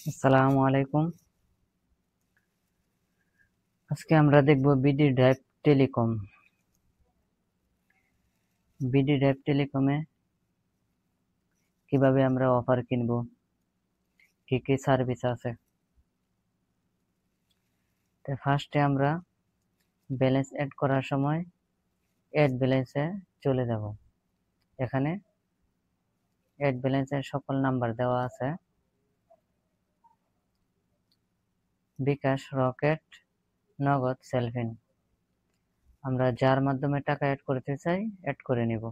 আসসালামু আলাইকুম। আজকে আমরা দেখব BD drive telecom. BD drive টেলিকমে কিভাবে আমরা অফার কিনব, কি কি সার্ভিস আছে। তো ফার্স্টে আমরা ব্যালেন্স অ্যাড করার সময় অ্যাড ব্যালেন্সে চলে যাব। এখানে অ্যাড ব্যালেন্সের সকল নাম্বার দেওয়া আছে, বিকাশ, রকেট, নগদ, সেলফিন। আমরা যার মাধ্যমে টাকা অ্যাড করতে চাই অ্যাড করে নিব।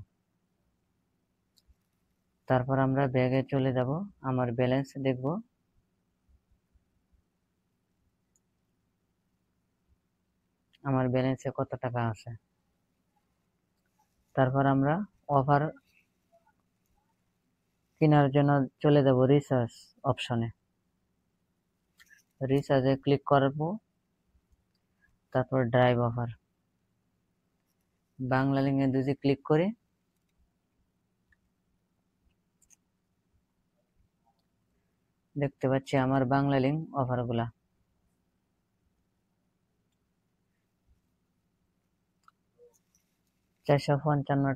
তারপর আমরা ব্যাগে চলে যাব, আমার ব্যালেন্স দেখব। আমার ব্যালেন্সে কত টাকা আছে। তারপর আমরা অফার কেনার জন্য চলে যাব রিসার্চ অপশনে। রিসার্চে ক্লিক করব, তারপর ড্রাইভ অফার বাংলা লিঙ্কে যদি ক্লিক করি, দেখতে পাচ্ছি আমার বাংলা লিঙ্ক অফারগুলা।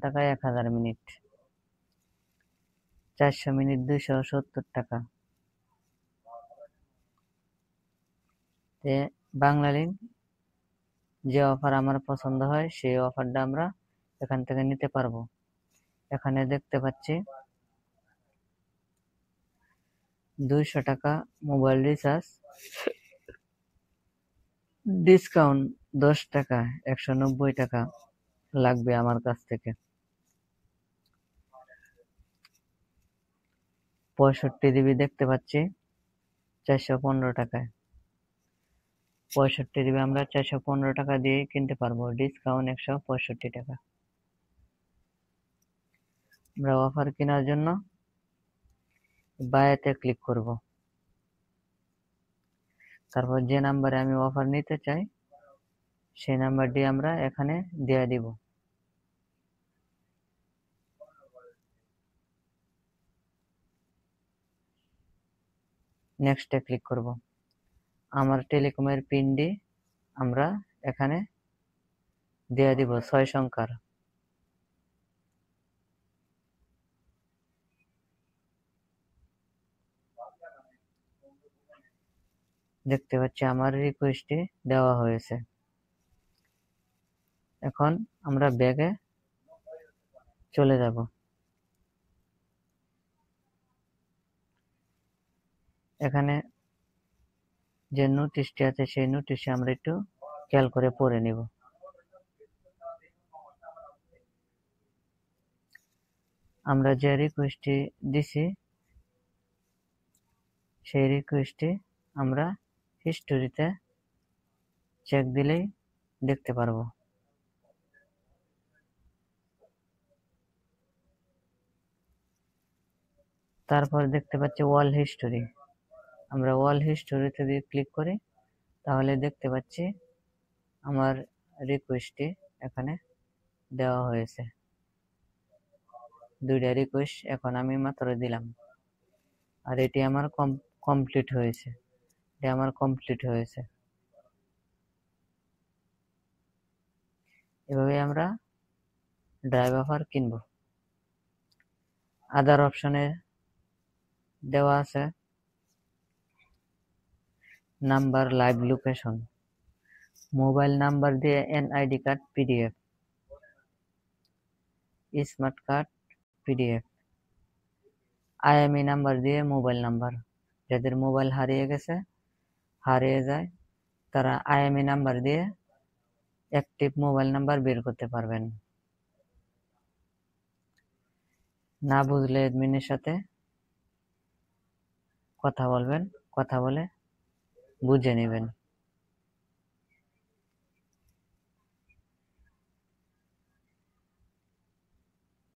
টাকায় 1000 মিনিট, 400 মিনিট 270 টাকা। বাংলা লিঙ্ক যে অফার আমার পছন্দ হয় সেই অফারটা আমরা এখান থেকে নিতে পারবো। এখানে দেখতে পাচ্ছি 200 টাকা মোবাইল রিচার্জ, ডিসকাউন্ট 10 টাকা, 190 টাকা লাগবে আমার কাছ থেকে। 65 জিবি দেখতে পাচ্ছি 415 টাকায়। 65 জিবি আমরা 415 টাকা দিয়ে কিনতে পারবো, ডিসকাউন্ট 165 টাকা। আমরা অফার কেনার জন্য বায়াতে ক্লিক করব। তারপর যে নাম্বারে আমি অফার নিতে চাই সেই নাম্বারটি আমরা এখানে দিয়ে দিব। নেক্সটে ক্লিক করব। আমার টেলিকমের পিনটি আমরা এখানে দিয়ে দিব 6 সংখ্যার। দেখতে পাচ্ছি আমার রিকোয়েস্টটি দেওয়া হয়েছে। এখন আমরা ব্যাগে চলে যাব। এখানে যে নোটিশটি আছে সেই নোটিশে আমরা একটু খেয়াল করে পড়ে নিব। আমরা যে রিকোয়েস্টটি দিছি সেই রিকোয়েস্টটি আমরা হিস্টোরিতে চেক দিলেই দেখতে পারবো। তারপর দেখতে পাচ্ছি ওয়াল হিস্টোরি। আমরা ওয়াল হিস্টোরিতে যদি ক্লিক করি তাহলে দেখতে পাচ্ছি আমার রিকোয়েস্টটি এখানে দেওয়া হয়েছে। 2টা রিকোয়েস্ট এখন আমি মাত্র দিলাম, আর এটি আমার কমপ্লিট হয়েছে। এভাবে আমরা ড্রাইভ অফার কিনবো। আদার অপশনে দেওয়া আছে number, live location, mobile number দিয়ে NID card PDF, smart card PDF, IMEI number দিয়ে মোবাইল নাম্বার। যাদের মোবাইল হারিয়ে যায় তারা আইএমই নাম্বার দিয়ে অ্যাক্টিভ মোবাইল নাম্বার বের করতে পারবেন। না বুঝলে অ্যাডমিনের সাথে কথা বলবেন, কথা বলে বুঝে নেবেন।